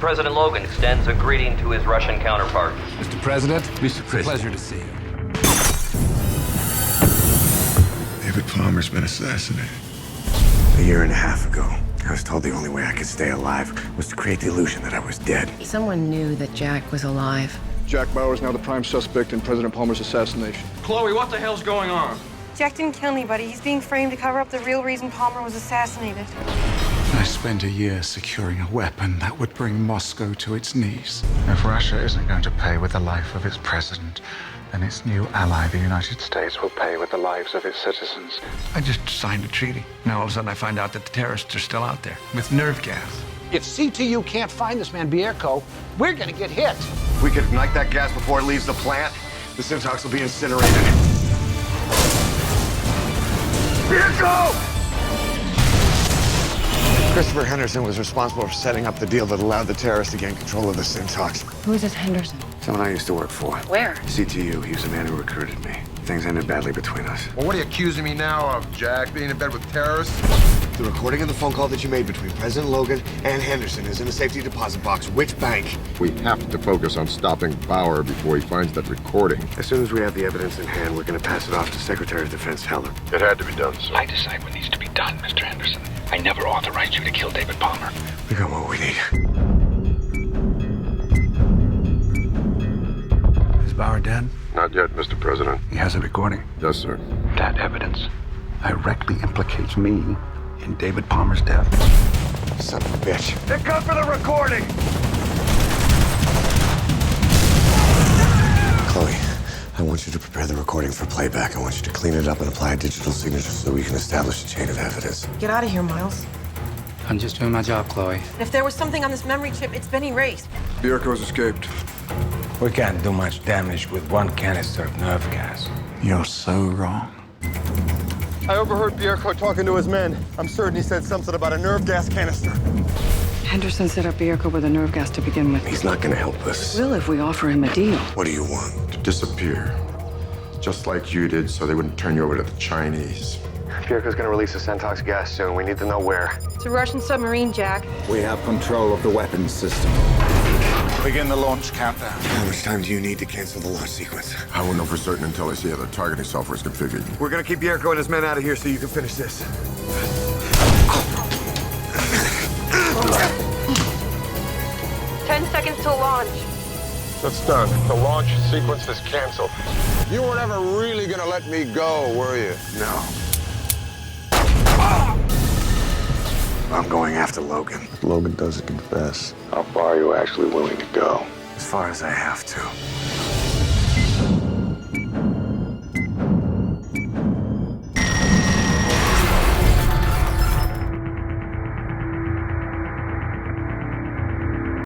President Logan extends a greeting to his Russian counterpart. Mr. President, Mr. President. Pleasure to see you. David Palmer's been assassinated. A year and a half ago, I was told the only way I could stay alive was to create the illusion that I was dead. Someone knew that Jack was alive. Jack Bauer is now the prime suspect in President Palmer's assassination. Chloe, what the hell's going on? Jack didn't kill anybody. He's being framed to cover up the real reason Palmer was assassinated. I spent a year securing a weapon that would bring Moscow to its knees. If Russia isn't going to pay with the life of its president, then its new ally, the United States, will pay with the lives of its citizens. I just signed a treaty. Now all of a sudden I find out that the terrorists are still out there with nerve gas. If CTU can't find this man, Bierko, we're gonna get hit. We could ignite that gas before it leaves the plant. The Syntox will be incinerated. Bierko! Christopher Henderson was responsible for setting up the deal that allowed the terrorists to gain control of the Syntox. Who is this Henderson? Someone I used to work for. Where? CTU. He was the man who recruited me. Things ended badly between us. Well, what are you accusing me now of, Jack? Being in bed with terrorists? The recording of the phone call that you made between President Logan and Henderson is in a safety deposit box. Which bank? We have to focus on stopping Bauer before he finds that recording. As soon as we have the evidence in hand, we're going to pass it off to Secretary of Defense Heller. It had to be done, sir. I decide what needs to be done, Mr. Henderson. I never authorized you to kill David Palmer. We got what we need. Is Bauer dead? Not yet, Mr. President. He has a recording. Yes, sir. That evidence directly implicates me in David Palmer's death. Son of a bitch. They're coming for the recording! Chloe, I want you to prepare the recording for playback. I want you to clean it up and apply a digital signature so we can establish a chain of evidence. Get out of here, Miles. I'm just doing my job, Chloe. If there was something on this memory chip, it's been erased. Bierko's escaped. We can't do much damage with one canister of nerve gas. You're so wrong. I overheard Bierko talking to his men. I'm certain he said something about a nerve gas canister. Henderson set up Bierko with a nerve gas to begin with. He's not going to help us. Will if we offer him a deal. What do you want? To disappear. Just like you did, so they wouldn't turn you over to the Chinese. Bierko's going to release a Syntox gas soon. We need to know where. It's a Russian submarine, Jack. We have control of the weapons system. Begin the launch countdown. How much time do you need to cancel the launch sequence? I won't know for certain until I see how the targeting software is configured. We're going to keep Bierko and his men out of here so you can finish this. 10 seconds till launch. That's done. The launch sequence is canceled. You were never really gonna let me go, were you? No. I'm going after Logan. If Logan doesn't confess, how far are you actually willing to go? As far as I have to.